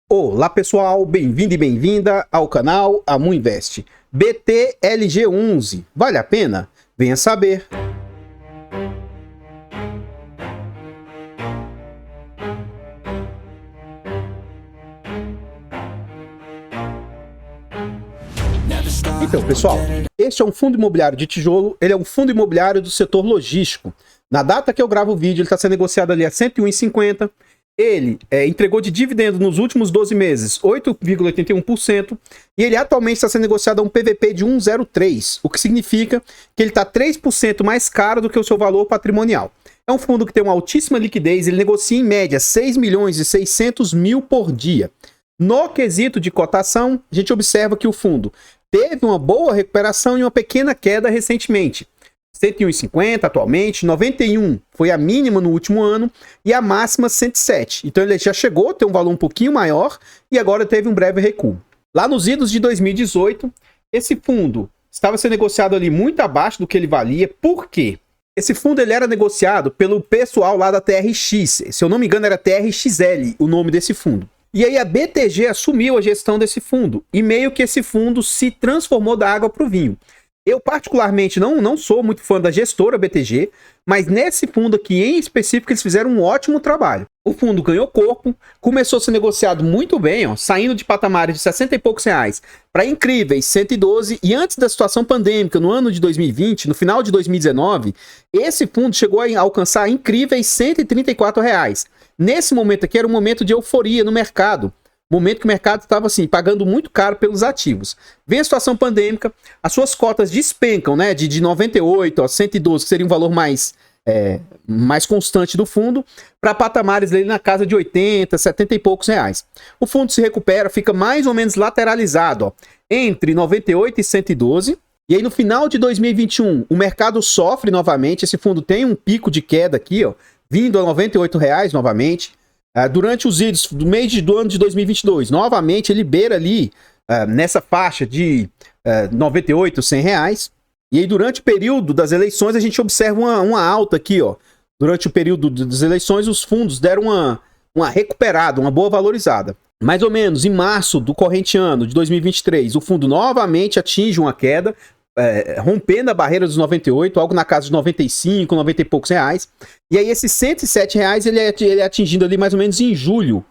Olá pessoal, bem-vindo e bem-vinda ao canal Amu Invest. BTLG11, vale a pena? Venha saber. Então pessoal, este é um fundo imobiliário de tijolo, ele é um fundo imobiliário do setor logístico. Na data que eu gravo o vídeo, ele está sendo negociado ali a R$ 101,50. Ele entregou de dividendo nos últimos 12 meses 8,81% e ele atualmente está sendo negociado a um PVP de 1,03, o que significa que ele está 3% mais caro do que o seu valor patrimonial. É um fundo que tem uma altíssima liquidez, ele negocia em média 6 milhões e 600 mil por dia. No quesito de cotação, a gente observa que o fundo teve uma boa recuperação e uma pequena queda recentemente. 101,50 atualmente, 91 foi a mínima no último ano e a máxima 107. Então ele já chegou a ter um valor um pouquinho maior e agora teve um breve recuo. Lá nos idos de 2018, esse fundo estava sendo negociado ali muito abaixo do que ele valia. Por quê? Esse fundo ele era negociado pelo pessoal lá da TRX. Se eu não me engano era TRXL o nome desse fundo. E aí a BTG assumiu a gestão desse fundo e meio que esse fundo se transformou da água para o vinho. Eu particularmente não sou muito fã da gestora BTG, mas nesse fundo aqui em específico eles fizeram um ótimo trabalho. O fundo ganhou corpo, começou a ser negociado muito bem, ó, saindo de patamares de 60 e poucos reais para incríveis 112, e antes da situação pandêmica, no ano de 2020, no final de 2019, esse fundo chegou a alcançar incríveis 134 reais. Nesse momento aqui era um momento de euforia no mercado. Momento que o mercado estava assim, pagando muito caro pelos ativos. Vem a situação pandêmica, as suas cotas despencam, né? De 98 a 112, que seria um valor mais constante do fundo, para patamares ali na casa de 80, 70 e poucos reais. O fundo se recupera, fica mais ou menos lateralizado, ó, entre 98 e 112. E aí no final de 2021, o mercado sofre novamente, esse fundo tem um pico de queda aqui, ó, vindo a 98 reais novamente. Durante os idos do mês do ano de 2022, novamente ele beira ali nessa faixa de 98, 100 reais. E aí durante o período das eleições a gente observa uma alta aqui, ó. Durante o período das eleições os fundos deram uma recuperada, uma boa valorizada. Mais ou menos em março do corrente ano de 2023, o fundo novamente atinge uma queda, rompendo a barreira dos 98, algo na casa de 95, 90 e poucos reais. E aí esses 107 reais ele é atingindo ali mais ou menos em julho.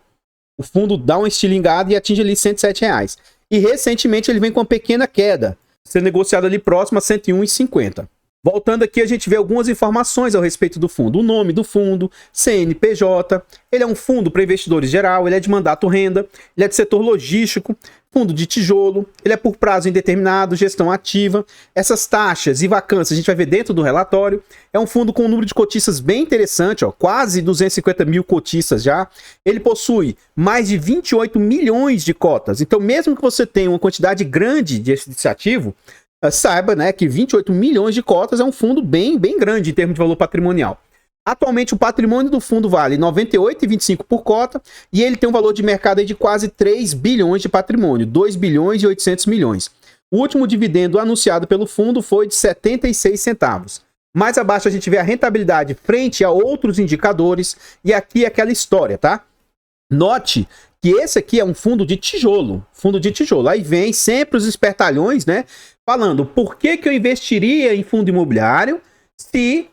O fundo dá uma estilingada e atinge ali 107 reais. E recentemente ele vem com uma pequena queda, sendo negociado ali próximo a 101,50. Voltando aqui, a gente vê algumas informações ao respeito do fundo. O nome do fundo, CNPJ, ele é um fundo para investidores geral, ele é de mandato renda, ele é de setor logístico, fundo de tijolo, ele é por prazo indeterminado, gestão ativa. Essas taxas e vacâncias a gente vai ver dentro do relatório. É um fundo com um número de cotistas bem interessante, ó, quase 250 mil cotistas já. Ele possui mais de 28 milhões de cotas. Então, mesmo que você tenha uma quantidade grande desse ativo, saiba, né, que 28 milhões de cotas é um fundo bem grande em termos de valor patrimonial. Atualmente o patrimônio do fundo vale R$ 98,25 por cota e ele tem um valor de mercado aí de quase 3 bilhões de patrimônio, 2 bilhões e 800 milhões. O último dividendo anunciado pelo fundo foi de 76 centavos. Mais abaixo a gente vê a rentabilidade frente a outros indicadores e aqui é aquela história, tá? Note que esse aqui é um fundo de tijolo, Aí vem sempre os espertalhões, né, falando por que eu investiria em fundo imobiliário se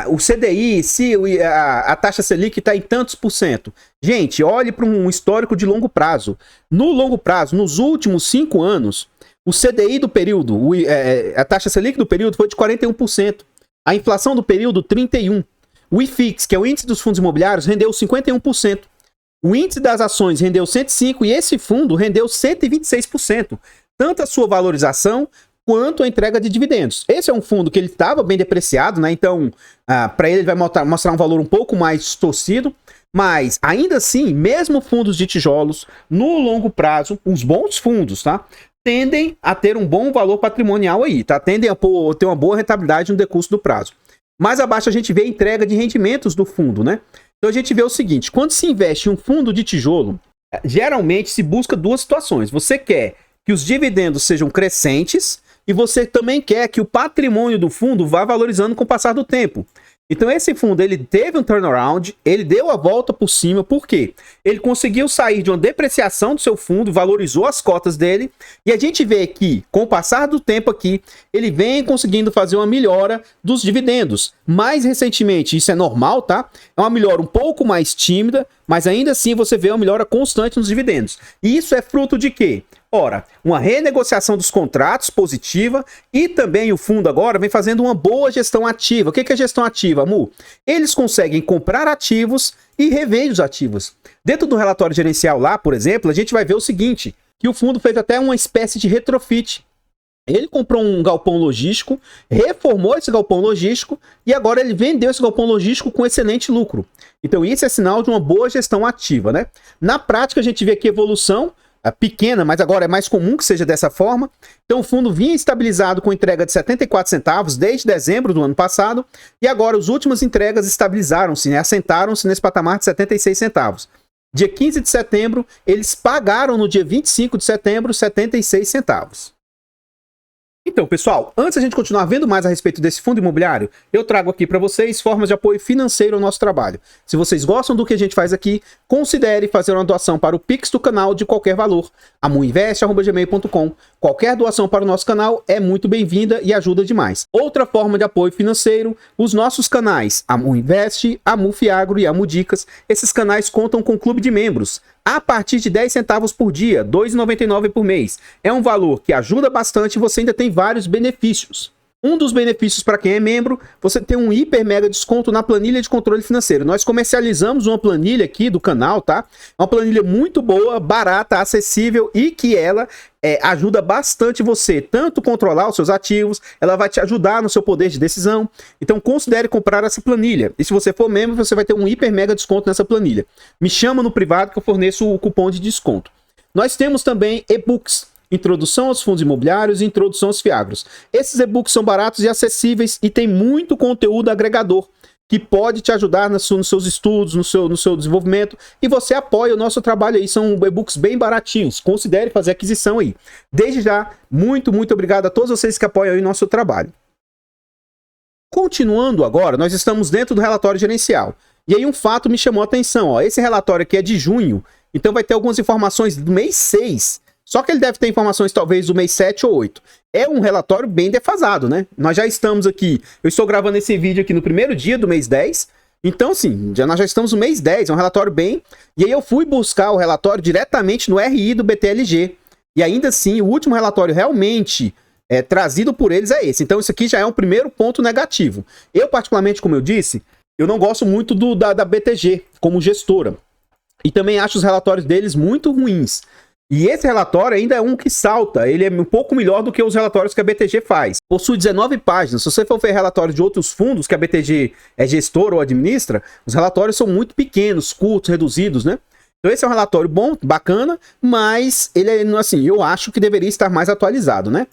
o CDI, se a taxa Selic está em tantos por cento. Gente, olhe para um histórico de longo prazo. No longo prazo, nos últimos 5 anos, o CDI do período, a taxa Selic do período foi de 41%. A inflação do período, 31%. O IFIX, que é o índice dos fundos imobiliários, rendeu 51%. O índice das ações rendeu 105% e esse fundo rendeu 126%. Tanto a sua valorização quanto a entrega de dividendos. Esse é um fundo que ele estava bem depreciado, né? Então, para ele vai mostrar um valor um pouco mais distorcido, mas ainda assim, mesmo fundos de tijolos, no longo prazo, os bons fundos, tá? Tendem a ter um bom valor patrimonial aí, tá? Tendem a ter uma boa rentabilidade no decurso do prazo. Mais abaixo a gente vê a entrega de rendimentos do fundo, né? Então a gente vê o seguinte, quando se investe em um fundo de tijolo, geralmente se busca duas situações. Você quer que os dividendos sejam crescentes e você também quer que o patrimônio do fundo vá valorizando com o passar do tempo. Então esse fundo, ele teve um turnaround, ele deu a volta por cima, por quê? Ele conseguiu sair de uma depreciação do seu fundo, valorizou as cotas dele, e a gente vê que, com o passar do tempo aqui, ele vem conseguindo fazer uma melhora dos dividendos. Mais recentemente, isso é normal, tá? É uma melhora um pouco mais tímida, mas ainda assim você vê uma melhora constante nos dividendos. E isso é fruto de quê? Ora, uma renegociação dos contratos positiva e também o fundo agora vem fazendo uma boa gestão ativa. O que é gestão ativa, Mu? Eles conseguem comprar ativos e revender os ativos. Dentro do relatório gerencial lá, por exemplo, a gente vai ver o seguinte, que o fundo fez até uma espécie de retrofit. Ele comprou um galpão logístico, reformou esse galpão logístico e agora ele vendeu esse galpão logístico com excelente lucro. Então isso é sinal de uma boa gestão ativa, né? Na prática a gente vê aqui evolução, pequena, mas agora é mais comum que seja dessa forma. Então o fundo vinha estabilizado com entrega de 74 centavos desde dezembro do ano passado e agora as últimas entregas estabilizaram-se, né? Assentaram-se nesse patamar de 76 centavos. Dia 15 de setembro, eles pagaram no dia 25 de setembro 76 centavos. Então, pessoal, antes a gente continuar vendo mais a respeito desse fundo imobiliário, eu trago aqui para vocês formas de apoio financeiro ao nosso trabalho. Se vocês gostam do que a gente faz aqui, considere fazer uma doação para o Pix do canal de qualquer valor, amuinvest@gmail.com. Qualquer doação para o nosso canal é muito bem-vinda e ajuda demais. Outra forma de apoio financeiro, os nossos canais Amu Invest, Amu Fiagro e Amu Dicas. Esses canais contam com clube de membros a partir de 10 centavos por dia, R$ 2,99 por mês. É um valor que ajuda bastante e você ainda tem vários benefícios. Um dos benefícios para quem é membro, você tem um hiper mega desconto na planilha de controle financeiro. Nós comercializamos uma planilha aqui do canal, tá? Uma planilha muito boa, barata, acessível e que ela ajuda bastante você, tanto controlar os seus ativos, ela vai te ajudar no seu poder de decisão. Então considere comprar essa planilha. E se você for membro, você vai ter um hiper mega desconto nessa planilha. Me chama no privado que eu forneço o cupom de desconto. Nós temos também e-books. Introdução aos fundos imobiliários e introdução aos fiagros. Esses e-books são baratos e acessíveis e tem muito conteúdo agregador que pode te ajudar nos seus estudos, no seu desenvolvimento, e você apoia o nosso trabalho aí. São e-books bem baratinhos. Considere fazer aquisição aí. Desde já, muito obrigado a todos vocês que apoiam aí o nosso trabalho. Continuando agora, nós estamos dentro do relatório gerencial. E aí um fato me chamou a atenção. Ó. Esse relatório aqui é de junho, então vai ter algumas informações do mês 6. Só que ele deve ter informações talvez do mês 7 ou 8. É um relatório bem defasado, né? Nós já estamos aqui, eu estou gravando esse vídeo aqui no primeiro dia do mês 10. Então, assim, nós já estamos no mês 10, é um relatório bem... E aí eu fui buscar o relatório diretamente no RI do BTLG. E ainda assim, o último relatório realmente trazido por eles é esse. Então isso aqui já é um primeiro ponto negativo. Eu, particularmente, como eu disse, eu não gosto muito da BTG como gestora. E também acho os relatórios deles muito ruins. E esse relatório ainda é um que salta, ele é um pouco melhor do que os relatórios que a BTG faz. Possui 19 páginas, se você for ver relatórios de outros fundos que a BTG é gestora ou administra, os relatórios são muito pequenos, curtos, reduzidos, né? Então esse é um relatório bom, bacana, mas ele é, assim, eu acho que deveria estar mais atualizado, né?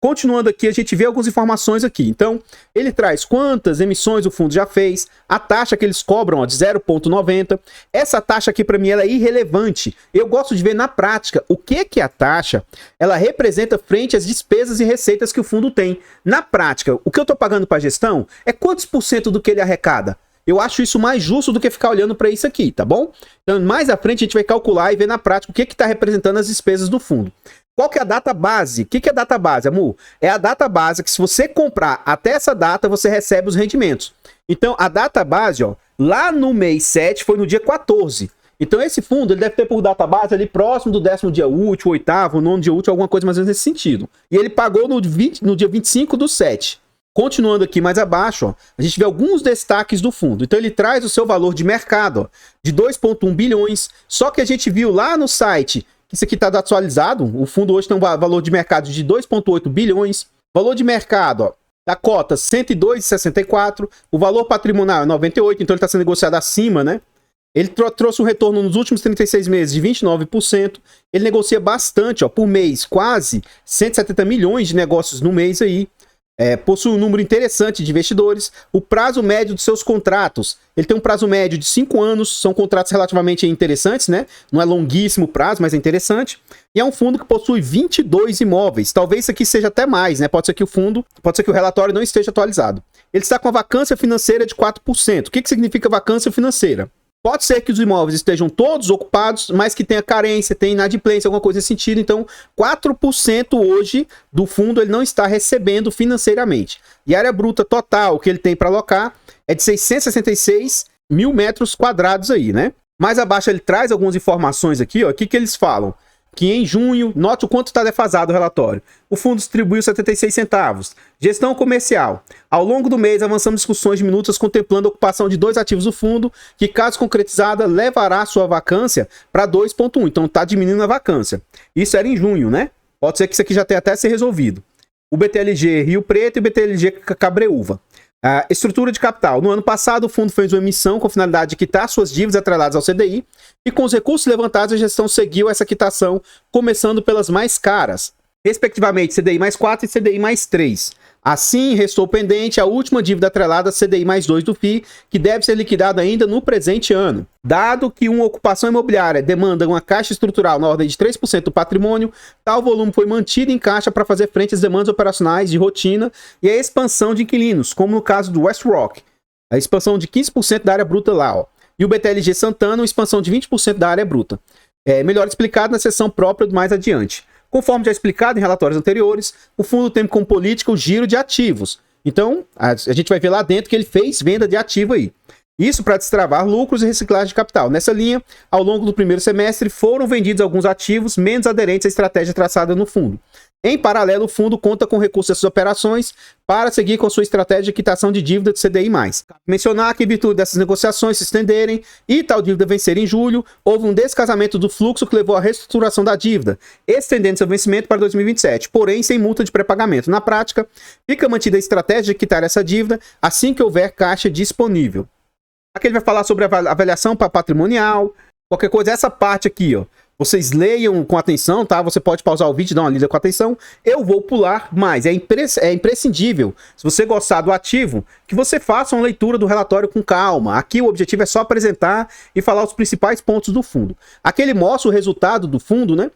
Continuando aqui, a gente vê algumas informações aqui. Então, ele traz quantas emissões o fundo já fez, a taxa que eles cobram, ó, de 0,90. Essa taxa aqui, para mim, ela é irrelevante. Eu gosto de ver na prática o que a taxa ela representa frente às despesas e receitas que o fundo tem. Na prática, o que eu estou pagando para a gestão é quantos por cento do que ele arrecada. Eu acho isso mais justo do que ficar olhando para isso aqui, tá bom? Então, mais à frente, a gente vai calcular e ver na prática o que está representando as despesas do fundo. Qual que é a data base? O que é a data base, Amu? É a data base que se você comprar até essa data, você recebe os rendimentos. Então, a data base, ó, lá no mês 7 foi no dia 14. Então, esse fundo ele deve ter por data base ali próximo do 10º dia útil, 8º, 9º dia útil, alguma coisa mais ou menos nesse sentido. E ele pagou no dia 25 do 7. Continuando aqui mais abaixo, ó, a gente vê alguns destaques do fundo. Então, ele traz o seu valor de mercado, ó, de 2,1 bilhões. Só que a gente viu lá no site... Isso aqui está atualizado, o fundo hoje tem um valor de mercado de 2,8 bilhões, valor de mercado ó, da cota 102,64, o valor patrimonial é 98, então ele está sendo negociado acima, né? Ele trouxe um retorno nos últimos 36 meses de 29%, ele negocia bastante, ó, por mês, quase 170 milhões de negócios no mês aí. possui um número interessante de investidores. O prazo médio dos seus contratos, ele tem um prazo médio de 5 anos, são contratos relativamente interessantes, né? Não é longuíssimo o prazo, mas é interessante. E é um fundo que possui 22 imóveis. Talvez isso aqui seja até mais, né? Pode ser que o relatório não esteja atualizado. Ele está com a vacância financeira de 4%. O que significa vacância financeira? Pode ser que os imóveis estejam todos ocupados, mas que tenha carência, tenha inadimplência, alguma coisa nesse sentido. Então, 4% hoje do fundo ele não está recebendo financeiramente. E a área bruta total que ele tem para alocar é de 666 mil metros quadrados aí, né? Mais abaixo ele traz algumas informações aqui, ó. O que eles falam? Que em junho, note o quanto está defasado o relatório. O fundo distribuiu 76 centavos. Gestão comercial. Ao longo do mês, avançamos discussões diminutas contemplando a ocupação de 2 ativos do fundo, que, caso concretizada, levará sua vacância para 2,1. Então, está diminuindo a vacância. Isso era em junho, né? Pode ser que isso aqui já tenha até ser resolvido. O BTLG Rio Preto e o BTLG Cabreúva. Estrutura de capital. No ano passado, o fundo fez uma emissão com a finalidade de quitar suas dívidas atreladas ao CDI e com os recursos levantados, a gestão seguiu essa quitação, começando pelas mais caras, respectivamente CDI mais 4 e CDI mais 3. Assim, restou pendente a última dívida atrelada CDI mais 2 do FII, que deve ser liquidada ainda no presente ano. Dado que uma ocupação imobiliária demanda uma caixa estrutural na ordem de 3% do patrimônio, tal volume foi mantido em caixa para fazer frente às demandas operacionais de rotina e a expansão de inquilinos, como no caso do West Rock, a expansão de 15% da área bruta lá, ó. E o BTLG Santana, uma expansão de 20% da área bruta. Melhor explicado na seção própria mais adiante. Conforme já explicado em relatórios anteriores, o fundo tem como política o giro de ativos. Então, a gente vai ver lá dentro que ele fez venda de ativo aí. Isso para destravar lucros e reciclagem de capital. Nessa linha, ao longo do primeiro semestre, foram vendidos alguns ativos menos aderentes à estratégia traçada no fundo. Em paralelo, o fundo conta com recursos dessas operações para seguir com sua estratégia de quitação de dívida de CDI+. Mencionar que, em virtude dessas negociações se estenderem e tal dívida vencer em julho, houve um descasamento do fluxo que levou à reestruturação da dívida, estendendo seu vencimento para 2027, porém sem multa de pré-pagamento. Na prática, fica mantida a estratégia de quitar essa dívida assim que houver caixa disponível. Aqui ele vai falar sobre a avaliação patrimonial, qualquer coisa, essa parte aqui, ó. Vocês leiam com atenção, tá? Você pode pausar o vídeo e dar uma lida com atenção. Eu vou pular, mas é imprescindível, se você gostar do ativo, que você faça uma leitura do relatório com calma. Aqui o objetivo é só apresentar e falar os principais pontos do fundo. Aqui ele mostra o resultado do fundo, né?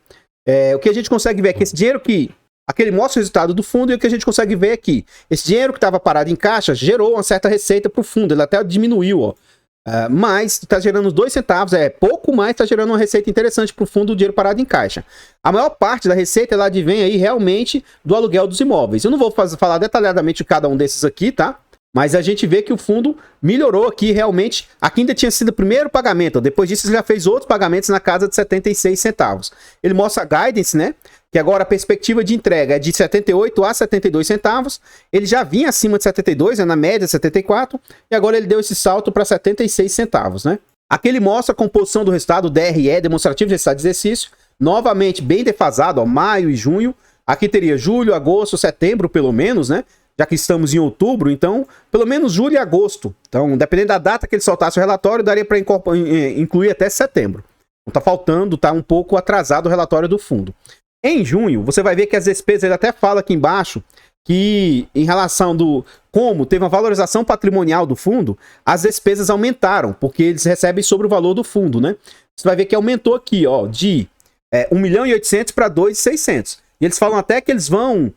O que a gente consegue ver é que esse dinheiro que... Aqui ele mostra o resultado do fundo e o que a gente consegue ver aqui. Esse dinheiro que estava parado em caixa gerou uma certa receita para o fundo. Ele até diminuiu, ó. Mas está gerando 2 centavos, pouco mais, está gerando uma receita interessante para o fundo do dinheiro parado em caixa. A maior parte da receita ela advém aí realmente do aluguel dos imóveis. Eu não vou falar detalhadamente de cada um desses aqui, tá? Mas a gente vê que o fundo melhorou aqui realmente. Aqui ainda tinha sido o primeiro pagamento. Depois disso, ele já fez outros pagamentos na casa de 76 centavos. Ele mostra a guidance, né? Que agora a perspectiva de entrega é de 78 a 72 centavos. Ele já vinha acima de 72, na média 74. E agora ele deu esse salto para 76 centavos, né? Aqui ele mostra a composição do resultado, DRE, demonstrativo de resultado de exercício. Novamente bem defasado, ó, maio e junho. Aqui teria julho, agosto, setembro pelo menos, né? Já que estamos em outubro, então, pelo menos julho e agosto. Então, dependendo da data que ele soltasse o relatório, daria para incluir até setembro. Então, tá faltando, tá um pouco atrasado o relatório do fundo. Em junho, você vai ver que as despesas, ele até fala aqui embaixo, que em relação do como teve uma valorização patrimonial do fundo, as despesas aumentaram, porque eles recebem sobre o valor do fundo, né? Você vai ver que aumentou aqui, ó, de 1.800.000 para 2.600.000. E eles falam até que eles vão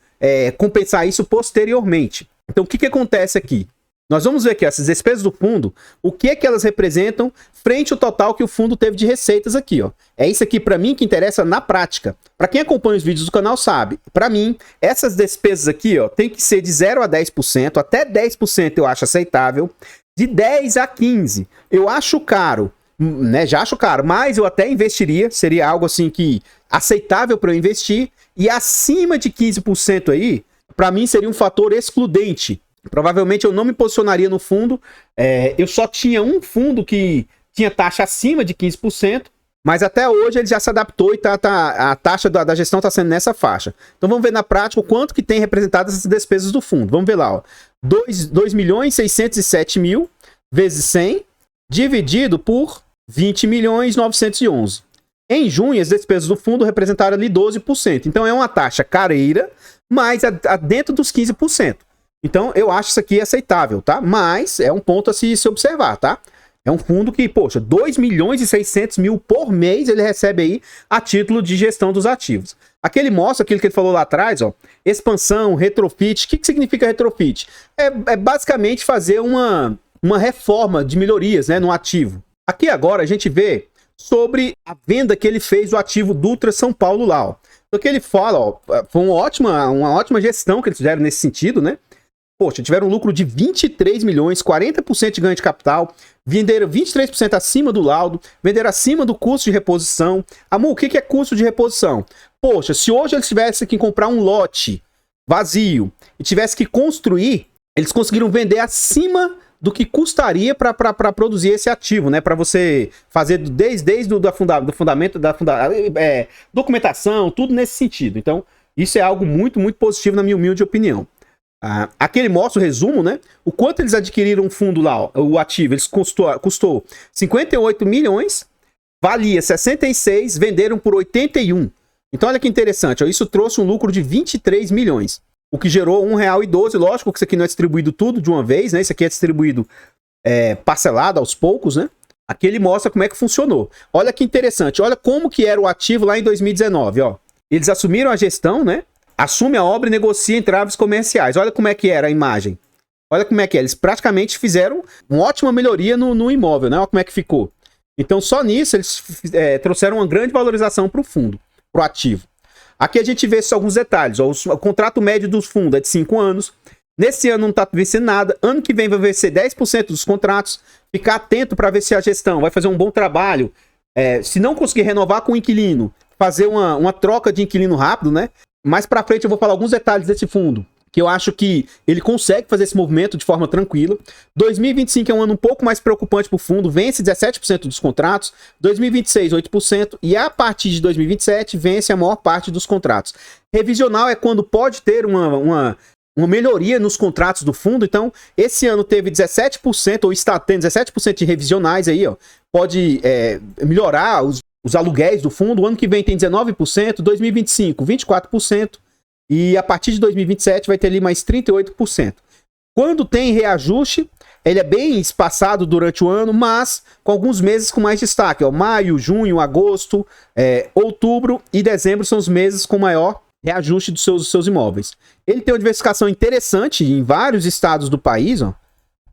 compensar isso posteriormente. Então, o que acontece aqui? Nós vamos ver aqui, essas despesas do fundo, o que é que elas representam frente ao total que o fundo teve de receitas aqui, ó. É isso aqui para mim que interessa na prática. Para quem acompanha os vídeos do canal sabe, para mim, essas despesas aqui, ó, tem que ser de 0 a 10%, até 10% eu acho aceitável, de 10 a 15% eu acho caro, né? Já acho caro, mas eu até investiria, seria algo assim que aceitável para eu investir, e acima de 15% aí, para mim seria um fator excludente. Provavelmente eu não me posicionaria no fundo. Eu só tinha um fundo que tinha taxa acima de 15%, mas até hoje ele já se adaptou e a taxa da gestão está sendo nessa faixa. Então vamos ver na prática o quanto que tem representado essas despesas do fundo. Vamos ver lá, ó. 2.607.000 vezes 100 dividido por 20.911. Em junho, as despesas do fundo representaram ali 12%. Então é uma taxa careira, mas dentro dos 15%. Então, eu acho isso aqui aceitável, tá? Mas é um ponto a se observar, tá? É um fundo que, poxa, 2 milhões e 600 mil por mês ele recebe aí a título de gestão dos ativos. Aqui ele mostra aquilo que ele falou lá atrás, ó, expansão, retrofit. O que significa retrofit? É basicamente fazer uma reforma de melhorias, né, no ativo. Aqui agora a gente vê sobre a venda que ele fez do ativo Dutra São Paulo lá, ó. Então que ele fala, ó, foi uma ótima gestão que eles fizeram nesse sentido, né? Poxa, tiveram um lucro de 23 milhões, 40% de ganho de capital, venderam 23% acima do laudo, venderam acima do custo de reposição. Amor, o que é custo de reposição? Poxa, se hoje eles tivessem que comprar um lote vazio e tivessem que construir, eles conseguiram vender acima do que custaria para produzir esse ativo, né? Para você fazer desde do fundamento, documentação, tudo nesse sentido. Então, isso é algo muito, muito positivo na minha humilde opinião. Aqui ele mostra o resumo, né? O quanto eles adquiriram o fundo lá, ó, o ativo, eles custou 58 milhões, valia 66, venderam por 81. Então olha que interessante, ó, isso trouxe um lucro de 23 milhões, o que gerou R$1,12. Lógico que isso aqui não é distribuído tudo de uma vez, né? Isso aqui é distribuído parcelado aos poucos, né? Aqui ele mostra como é que funcionou. Olha que interessante, olha como que era o ativo lá em 2019, ó. Eles assumiram a gestão, né? Assume a obra e negocia entraves comerciais. Olha como é que era a imagem. Olha como é que é. Eles praticamente fizeram uma ótima melhoria no imóvel, né? Olha como é que ficou. Então, só nisso, eles trouxeram uma grande valorização para o fundo, para o ativo. Aqui a gente vê alguns detalhes. Ó, o contrato médio do fundo é de 5 anos. Nesse ano não está vencendo nada. Ano que vem vai vencer 10% dos contratos. Ficar atento para ver se a gestão vai fazer um bom trabalho. Se não conseguir renovar com o inquilino, fazer uma troca de inquilino rápido, né? Mais pra frente eu vou falar alguns detalhes desse fundo, que eu acho que ele consegue fazer esse movimento de forma tranquila. 2025 é um ano um pouco mais preocupante para o fundo, vence 17% dos contratos, 2026 8%, e a partir de 2027 vence a maior parte dos contratos. Revisional é quando pode ter uma melhoria nos contratos do fundo. Então, esse ano teve 17%, ou está tendo 17% de revisionais aí, ó. Pode melhorar os aluguéis do fundo. O ano que vem tem 19%, 2025 24%, e a partir de 2027 vai ter ali mais 38%. Quando tem reajuste, ele é bem espaçado durante o ano, mas com alguns meses com mais destaque, ó, maio, junho, agosto, outubro e dezembro são os meses com maior reajuste dos seus imóveis. Ele tem uma diversificação interessante em vários estados do país, ó,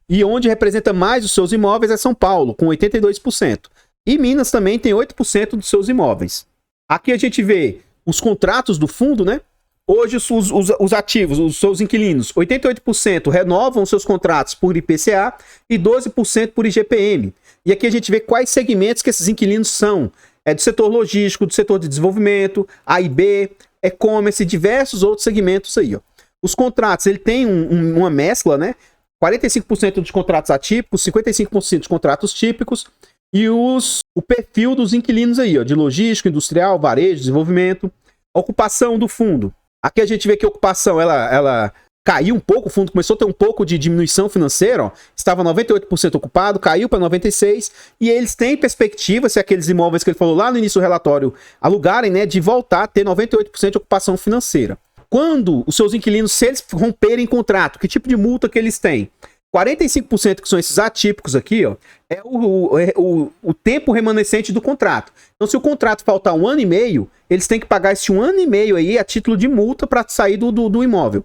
e onde representa mais os seus imóveis é São Paulo, com 82%. E Minas também tem 8% dos seus imóveis. Aqui a gente vê os contratos do fundo, né? Hoje os ativos, os seus inquilinos, 88% renovam seus contratos por IPCA e 12% por IGPM. E aqui a gente vê quais segmentos que esses inquilinos são. Do setor logístico, do setor de desenvolvimento, A e B, e-commerce e diversos outros segmentos aí, ó. Os contratos, ele tem uma mescla, né? 45% dos contratos atípicos, 55% dos contratos típicos, e o perfil dos inquilinos aí, ó, de logístico, industrial, varejo, desenvolvimento. A ocupação do fundo. Aqui a gente vê que a ocupação, ela caiu um pouco, o fundo começou a ter um pouco de diminuição financeira, ó. Estava 98% ocupado, caiu para 96%, e eles têm perspectiva, se aqueles imóveis que ele falou lá no início do relatório alugarem, né, de voltar a ter 98% de ocupação financeira. Quando os seus inquilinos, se eles romperem contrato, que tipo de multa que eles têm? 45%, que são esses atípicos aqui, ó, é o tempo remanescente do contrato. Então, se o contrato faltar 1 ano e meio, eles têm que pagar esse 1 ano e meio aí a título de multa para sair do imóvel.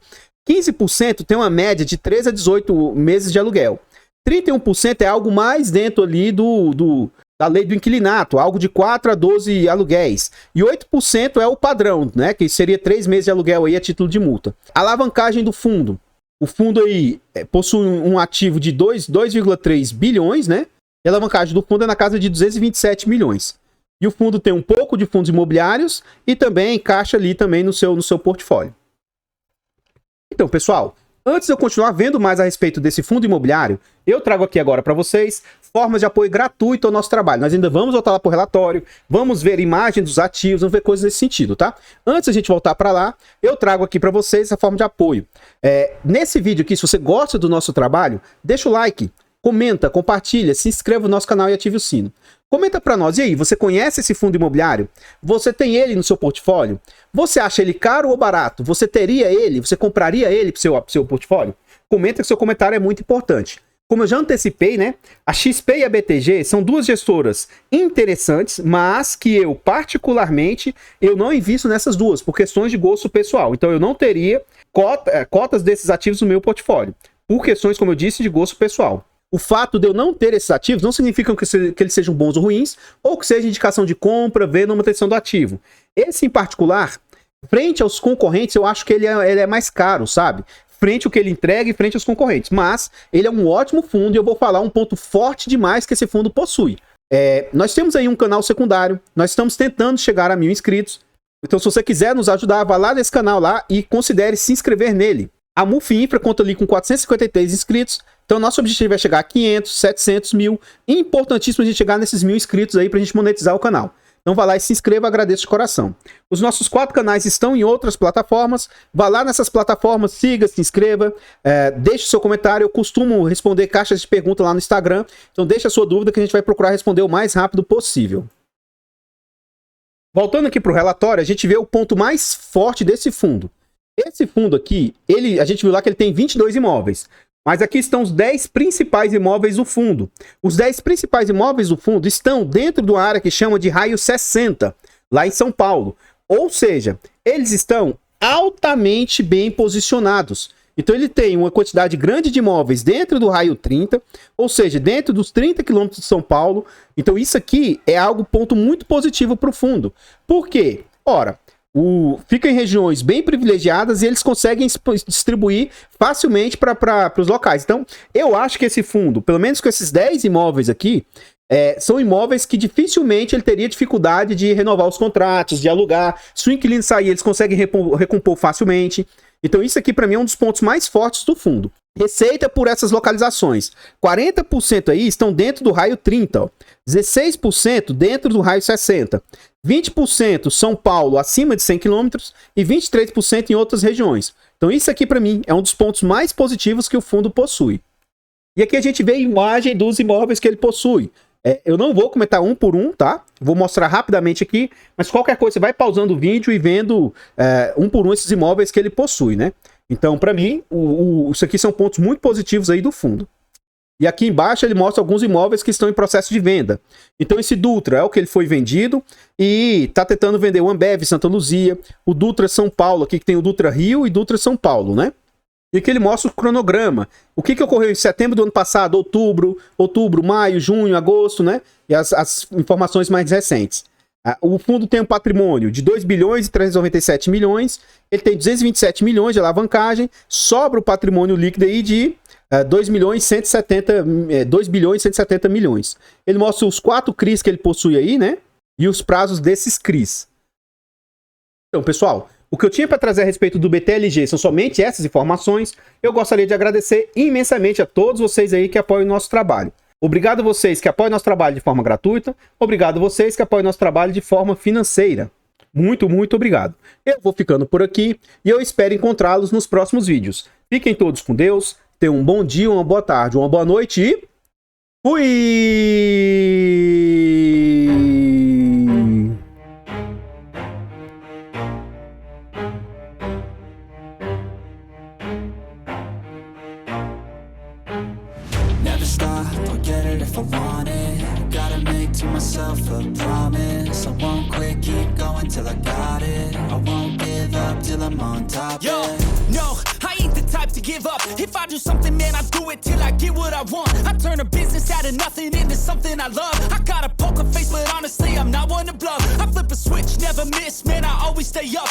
15% tem uma média de 13 a 18 meses de aluguel. 31% é algo mais dentro ali da lei do inquilinato, algo de 4 a 12 aluguéis. E 8% é o padrão, né, que seria 3 meses de aluguel aí a título de multa. Alavancagem do fundo. O fundo aí possui um ativo de 2,3 bilhões, né? E a alavancagem do fundo é na casa de 227 milhões. E o fundo tem um pouco de fundos imobiliários e também caixa ali também no seu portfólio. Então, pessoal, antes de eu continuar vendo mais a respeito desse fundo imobiliário, eu trago aqui agora para vocês formas de apoio gratuito ao nosso trabalho. Nós ainda vamos voltar lá para o relatório, vamos ver imagens dos ativos, vamos ver coisas nesse sentido, tá? Antes da gente voltar para lá, eu trago aqui para vocês a forma de apoio. Nesse vídeo aqui, se você gosta do nosso trabalho, deixa o like, comenta, compartilha, se inscreva no nosso canal e ative o sino. Comenta para nós, e aí, você conhece esse fundo imobiliário? Você tem ele no seu portfólio? Você acha ele caro ou barato? Você teria ele? Você compraria ele para o seu portfólio? comenta que seu comentário é muito importante. Como eu já antecipei, né, a XP e a BTG são duas gestoras interessantes, mas que eu, particularmente, eu não invisto nessas duas, por questões de gosto pessoal. Então eu não teria cotas desses ativos no meu portfólio, por questões, como eu disse, de gosto pessoal. O fato de eu não ter esses ativos não significa que eles sejam bons ou ruins, ou que seja indicação de compra, venda ou manutenção do ativo. Esse em particular, frente aos concorrentes, eu acho que ele é mais caro, sabe? Frente ao que ele entrega e frente aos concorrentes. Mas ele é um ótimo fundo e eu vou falar um ponto forte demais que esse fundo possui. Nós temos aí um canal secundário, nós estamos tentando chegar a 1000 inscritos. Então se você quiser nos ajudar, vá lá nesse canal lá e considere se inscrever nele. A MUF Infra conta ali com 453 inscritos. Então nosso objetivo é chegar a 500, 700, 1000. Importantíssimo a gente chegar nesses 1000 inscritos aí pra gente monetizar o canal. Então vá lá e se inscreva, agradeço de coração. Os nossos 4 canais estão em outras plataformas. Vá lá nessas plataformas, siga, se inscreva, deixe o seu comentário. Eu costumo responder caixas de pergunta lá no Instagram. Então deixa a sua dúvida que a gente vai procurar responder o mais rápido possível. Voltando aqui para o relatório, a gente vê o ponto mais forte desse fundo. Esse fundo aqui, a gente viu lá que ele tem 22 imóveis. Mas aqui estão os 10 principais imóveis do fundo. Os 10 principais imóveis do fundo estão dentro de uma área que chama de raio 60, lá em São Paulo. Ou seja, eles estão altamente bem posicionados. Então ele tem uma quantidade grande de imóveis dentro do raio 30, ou seja, dentro dos 30 quilômetros de São Paulo. Então isso aqui é ponto muito positivo para o fundo. Por quê? Ora, fica em regiões bem privilegiadas e eles conseguem distribuir facilmente para os locais. Então, eu acho que esse fundo, pelo menos com esses 10 imóveis aqui, são imóveis que dificilmente ele teria dificuldade de renovar os contratos, de alugar. Se o inquilino sair, eles conseguem recompor facilmente. Então, isso aqui, para mim, é um dos pontos mais fortes do fundo. Receita por essas localizações. 40% aí estão dentro do raio 30, ó. 16% dentro do raio 60. 20% São Paulo acima de 100 km e 23% em outras regiões. Então isso aqui para mim é um dos pontos mais positivos que o fundo possui. E aqui a gente vê a imagem dos imóveis que ele possui. Eu não vou comentar um por um, tá? Vou mostrar rapidamente aqui, mas qualquer coisa você vai pausando o vídeo e vendo um por um esses imóveis que ele possui, né? Então para mim, isso aqui são pontos muito positivos aí do fundo. E aqui embaixo ele mostra alguns imóveis que estão em processo de venda. Então esse Dutra é o que ele foi vendido e está tentando vender o Ambev Santa Luzia, o Dutra São Paulo, aqui que tem o Dutra Rio e Dutra São Paulo, né? E aqui ele mostra o cronograma. O que ocorreu em setembro do ano passado, outubro, maio, junho, agosto, né? E as informações mais recentes. O fundo tem um patrimônio de 2 bilhões e 397 milhões, ele tem 227 milhões de alavancagem, sobra o patrimônio líquido aí de 2 bilhões e 170 milhões. Ele mostra os 4 CRIs que ele possui aí, né? E os prazos desses CRIs. Então, pessoal, o que eu tinha para trazer a respeito do BTLG são somente essas informações. Eu gostaria de agradecer imensamente a todos vocês aí que apoiam o nosso trabalho. Obrigado a vocês que apoiam nosso trabalho de forma gratuita. Obrigado a vocês que apoiam nosso trabalho de forma financeira. Muito, muito obrigado. Eu vou ficando por aqui e eu espero encontrá-los nos próximos vídeos. Fiquem todos com Deus. Tenham um bom dia, uma boa tarde, uma boa noite e... fui! Never stop, I'll get it if I want it. Gotta make to myself a promise. I won't quit, keep going till I got it. I won't give up till I'm on top. Yo, no, I ain't the type to give up. If I do something, man, I do it till I get what I want. I turn a business out of nothing into something I love. I got a poker face, but honestly, I'm not one to bluff. I flip a switch, never miss, man, I always stay up.